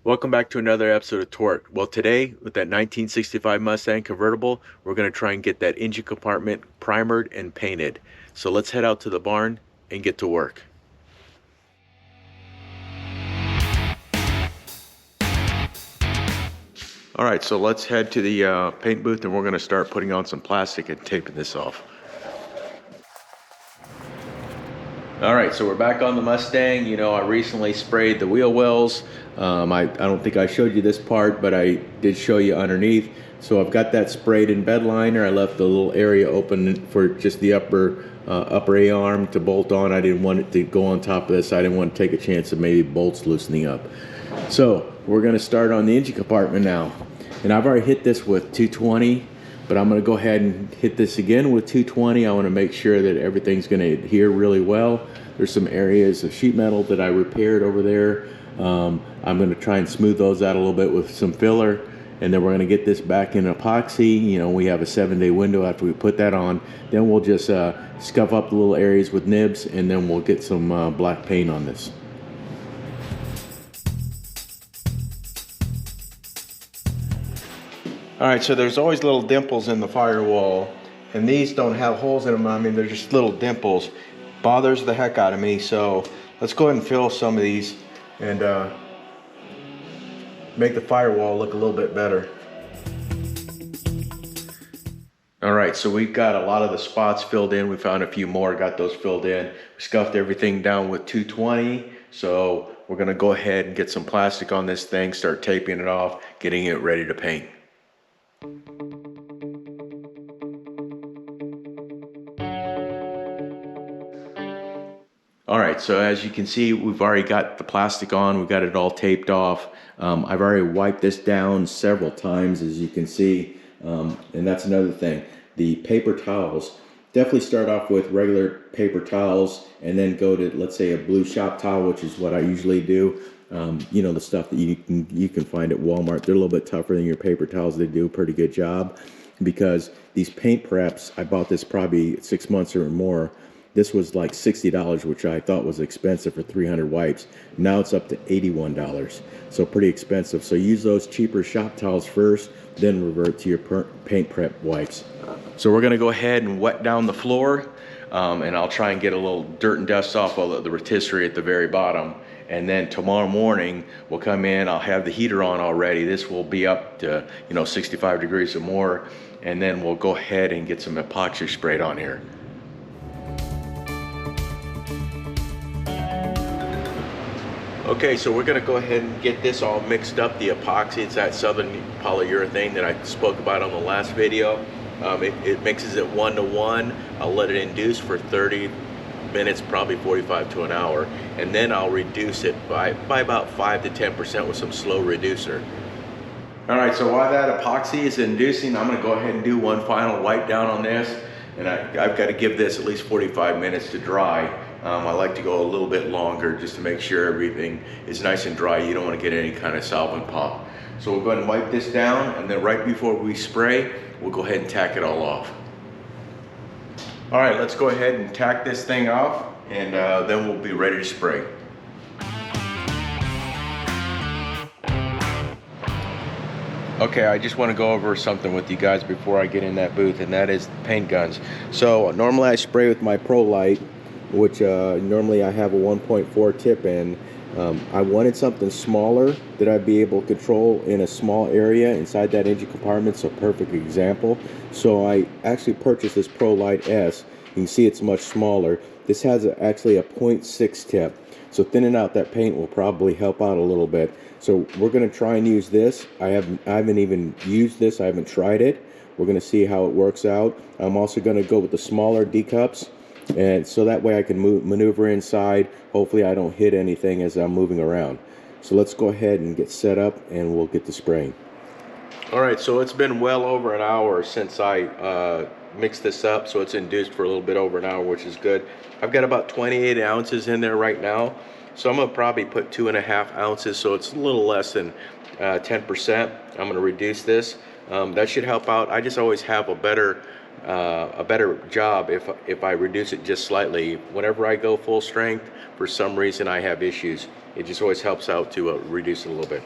Welcome back to another episode of Torque. Well, today with that 1965 Mustang convertible, we're going to try and get that engine compartment primered and painted. So let's head out to the barn and get to work. All right, so let's head to the paint booth and we're going to start putting on some plastic and taping this off. All right, so we're back on the Mustang. You know, I recently sprayed the wheel wells. I don't think I showed you this part, but I did show you underneath. So I've got that sprayed in bed liner. I left the little area open for just the upper A-arm to bolt on. I didn't want it to go on top of this. I didn't want to take a chance of maybe bolts loosening up. So we're going to start on the engine compartment now. And I've already hit this with 220. But I'm going to go ahead and hit this again with 220. I want to make sure that everything's going to adhere really well. There's some areas of sheet metal that I repaired over there. I'm going to try and smooth those out a little bit with some filler. And then we're going to get this back in epoxy. You know, we have a 7-day window after we put that on. Then we'll just scuff up the little areas with nibs, and then we'll get some black paint on this. All right, so there's always little dimples in the firewall, and these don't have holes in them. I mean, they're just little dimples. Bothers the heck out of me, so let's go ahead and fill some of these and make the firewall look a little bit better. All right, so we got a lot of the spots filled in. We found a few more, got those filled in. We scuffed everything down with 220, so we're gonna go ahead and get some plastic on this thing, start taping it off, getting it ready to paint. All right, so as you can see, we've already got the plastic on, we've got it all taped off. I've already wiped this down several times, as you can see, and that's another thing. The paper towels, definitely start off with regular paper towels and then go to, let's say, a blue shop towel, which is what I usually do. You know, the stuff that you can find at Walmart. They're a little bit tougher than your paper towels. They do a pretty good job, because these paint preps, I bought this probably 6 months or more. This was like $60, which I thought was expensive for 300 wipes. Now it's up to $81, so pretty expensive. So use those cheaper shop towels first, then revert to your paint prep wipes. So we're gonna go ahead and wet down the floor, and I'll try and get a little dirt and dust off of the rotisserie at the very bottom. And then tomorrow morning we'll come in, I'll have the heater on already. This will be up to, you know, 65 degrees or more. And then we'll go ahead and get some epoxy sprayed on here. Okay, so we're gonna go ahead and get this all mixed up, the epoxy. It's that Southern Polyurethane that I spoke about on the last video. It mixes it 1-to-1. I'll let it induce for 30 minutes, probably 45 to an hour, and then I'll reduce it by about 5 to 10% with some slow reducer. All right, so while that epoxy is inducing, I'm gonna go ahead and do one final wipe down on this, and I've got to give this at least 45 minutes to dry. I like to go a little bit longer just to make sure everything is nice and dry. You don't want to get any kind of solvent pop. So we'll go ahead and wipe this down, and then right before we spray, we'll go ahead and tack it all off. All right, let's go ahead and tack this thing off, and then we'll be ready to spray. Okay, I just want to go over something with you guys before I get in that booth, and that is paint guns. So normally I spray with my Pro Light, which normally I have a 1.4 tip in. I wanted something smaller that I'd be able to control in a small area inside that engine compartment. So perfect example. So I actually purchased this Pro Light S. You can see it's much smaller. This has actually a 0.6 tip. So thinning out that paint will probably help out a little bit. So we're going to try and use this. I haven't even used this. I haven't tried it. We're going to see how it works out. I'm also going to go with the smaller D cups, and so that way I can maneuver inside. Hopefully I don't hit anything as I'm moving around. So let's go ahead and get set up, and we'll get to spraying. All right, so it's been well over an hour since I mixed this up, so it's induced for a little bit over an hour, which is good. I've got about 28 ounces in there right now, so I'm gonna probably put 2.5 ounces, so it's a little less than 10%. I'm gonna reduce this. That should help out. I just always have a better job if I reduce it just slightly. Whenever I go full strength, for some reason I have issues. It just always helps out to reduce it a little bit.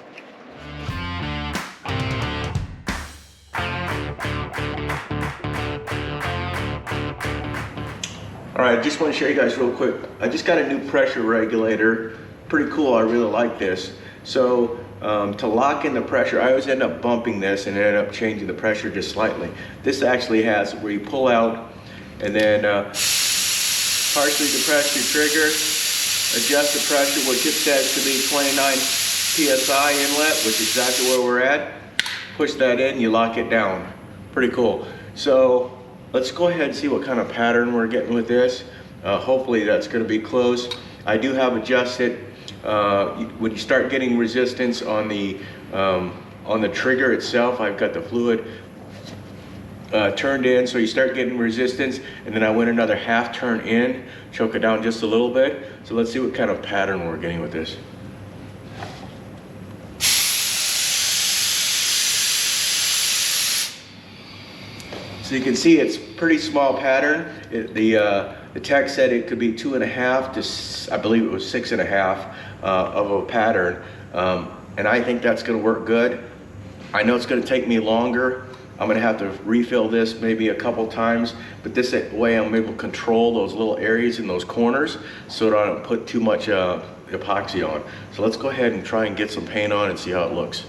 All right, I just want to show you guys real quick. I just got a new pressure regulator. Pretty cool, I really like this. So to lock in the pressure, I always end up bumping this and end up changing the pressure just slightly. This actually has where you pull out and then partially depress your trigger, adjust the pressure, which it says to be 29 PSI inlet, which is exactly where we're at. Push that in, you lock it down. Pretty cool. So let's go ahead and see what kind of pattern we're getting with this. Hopefully that's going to be close. I do have adjusted when you start getting resistance on the trigger itself. I've got the fluid turned in, so you start getting resistance, and then I went another half turn in, choke it down just a little bit. So let's see what kind of pattern we're getting with this. So you can see it's pretty small pattern. The tech said it could be 2.5 to, I believe it was 6.5 of a pattern. And I think that's gonna work good. I know it's gonna take me longer. I'm gonna have to refill this maybe a couple times, but this way I'm able to control those little areas in those corners so that I don't put too much epoxy on. So let's go ahead and try and get some paint on and see how it looks.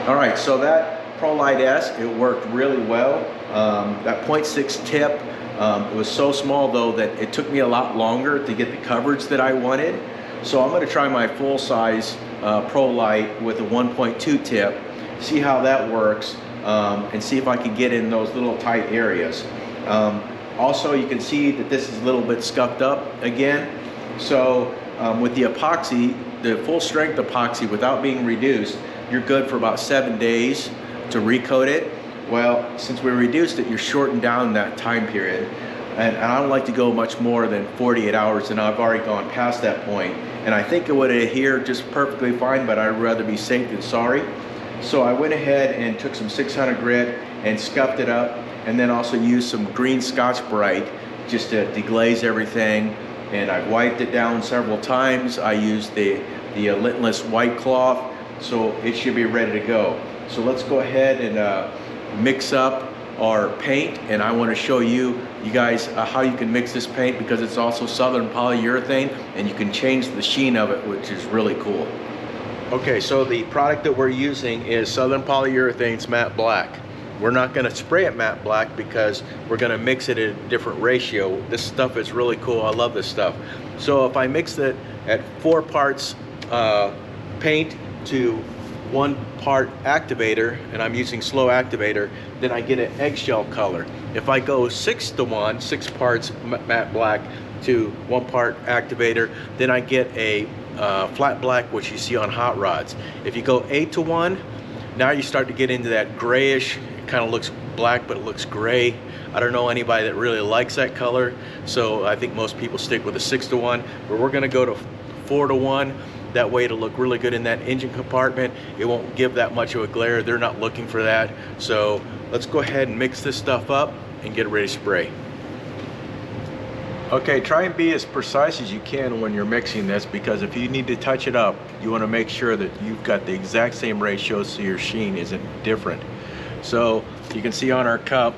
All right, so that ProLite S, it worked really well. That 0.6 tip, it was so small though that it took me a lot longer to get the coverage that I wanted. So I'm gonna try my full size ProLite with a 1.2 tip, see how that works, and see if I can get in those little tight areas. Also, you can see that this is a little bit scuffed up again. So with the epoxy, the full strength epoxy without being reduced, you're good for about 7 days to recoat it. Well, since we reduced it, you're shortened down that time period. And I don't like to go much more than 48 hours, and I've already gone past that point. And I think it would adhere just perfectly fine, but I'd rather be safe than sorry. So I went ahead and took some 600 grit and scuffed it up, and then also used some green Scotch-Brite just to deglaze everything. And I wiped it down several times. I used the lintless white cloth, so it should be ready to go. So let's go ahead and mix up our paint, and I want to show you guys how you can mix this paint, because it's also Southern Polyurethane and you can change the sheen of it, which is really cool. Okay, so the product that we're using is Southern Polyurethane's matte black. We're not going to spray it matte black because we're going to mix it at a different ratio. This stuff is really cool. I love this stuff. So if I mix it at 4 parts paint to 1 part activator, and I'm using slow activator, then I get an eggshell color. If I go 6 to 1, 6 parts matte black to 1 part activator, then I get a flat black, which you see on hot rods. If you go 8 to 1, now you start to get into that grayish, it kind of looks black but it looks gray. I don't know anybody that really likes that color, so I think most people stick with a 6 to 1, but we're gonna go to 4 to 1. That way it'll look really good in that engine compartment. It won't give that much of a glare. They're not looking for that. So let's go ahead and mix this stuff up and get ready to spray. Okay, try and be as precise as you can when you're mixing this, because if you need to touch it up, you want to make sure that you've got the exact same ratio so your sheen isn't different. So you can see on our cup,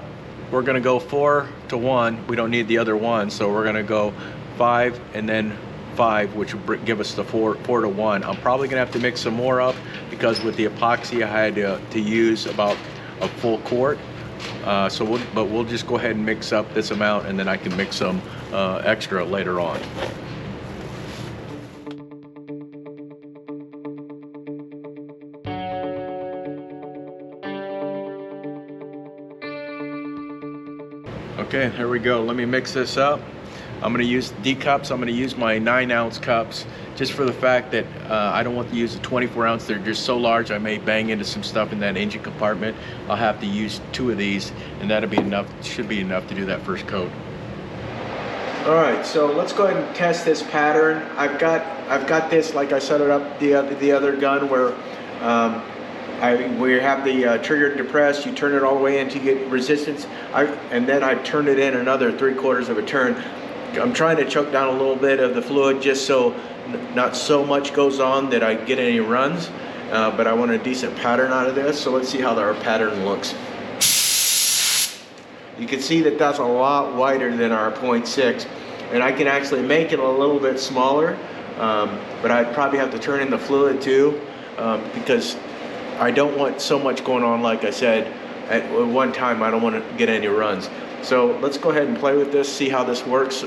we're going to go 4 to 1. We don't need the other one, so we're going to go 5 and then 5, which will give us the 4 to 1. I'm probably gonna have to mix some more up, because with the epoxy I had to use about a full quart. But we'll just go ahead and mix up this amount, and then I can mix some extra later on. Okay, here we go. Let me mix this up. I'm going to use D cups. I'm going to use my 9-ounce cups, just for the fact that I don't want to use a 24-ounce. They're just so large I may bang into some stuff in that engine compartment. I'll have to use 2 of these, and that'll be enough. Should be enough to do that first coat. All right, so let's go ahead and test this pattern. I've got this like I set it up the other gun where where you have the trigger depressed, you turn it all the way in to get resistance, and then I turn it in another 3/4 of a turn. I'm trying to choke down a little bit of the fluid just so not so much goes on that I get any runs, but I want a decent pattern out of this. So let's see how our pattern looks. You can see that that's a lot wider than our 0.6, and I can actually make it a little bit smaller, but I'd probably have to turn in the fluid too, because I don't want so much going on. Like I said, at one time I don't want to get any runs. So let's go ahead and play with this, see how this works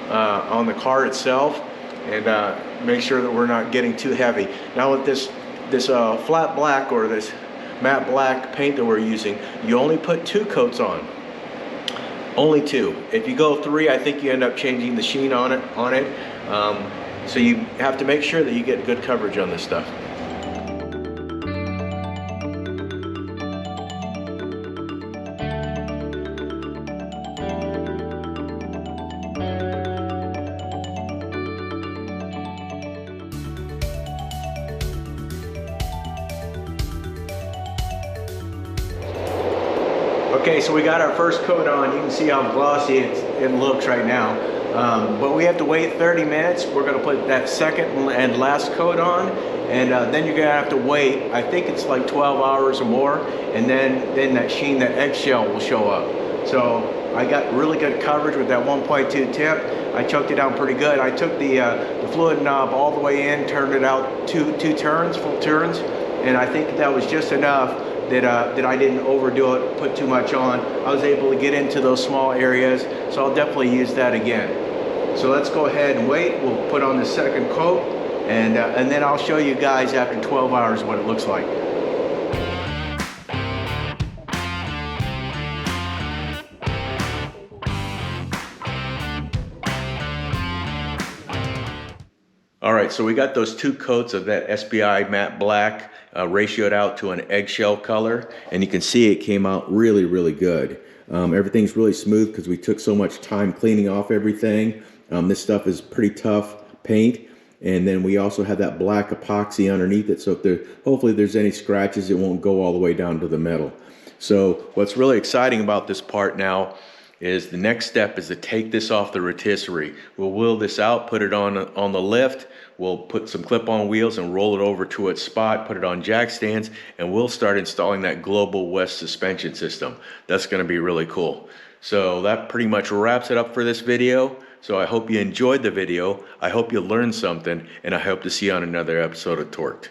on the car itself, and make sure that we're not getting too heavy. Now with this flat black or this matte black paint that we're using, you only put 2 coats on. Only 2. If you go 3, I think you end up changing the sheen on it. So you have to make sure that you get good coverage on this stuff. Okay, so we got our first coat on. You can see how glossy it looks right now. But we have to wait 30 minutes. We're gonna put that second and last coat on, and then you're gonna have to wait, I think it's like 12 hours or more, and then that sheen, that eggshell will show up. So I got really good coverage with that 1.2 tip. I choked it down pretty good. I took the fluid knob all the way in, turned it out two turns, full turns, and I think that was just enough that I didn't overdo it, put too much on. I was able to get into those small areas, so I'll definitely use that again. So let's go ahead and wait. We'll put on the second coat, and then I'll show you guys after 12 hours what it looks like. All right, so we got those 2 coats of that SBI matte black ratioed out to an eggshell color, and you can see it came out really, really good. Everything's really smooth because we took so much time cleaning off everything. This stuff is pretty tough paint, and then we also have that black epoxy underneath it, so hopefully if there's any scratches, it won't go all the way down to the metal. So what's really exciting about this part now is the next step is to take this off the rotisserie. We'll wheel this out, put it on the lift. We'll put some clip-on wheels and roll it over to its spot, put it on jack stands, and we'll start installing that Global West suspension system. That's gonna be really cool. So that pretty much wraps it up for this video. So I hope you enjoyed the video. I hope you learned something, and I hope to see you on another episode of Torqued.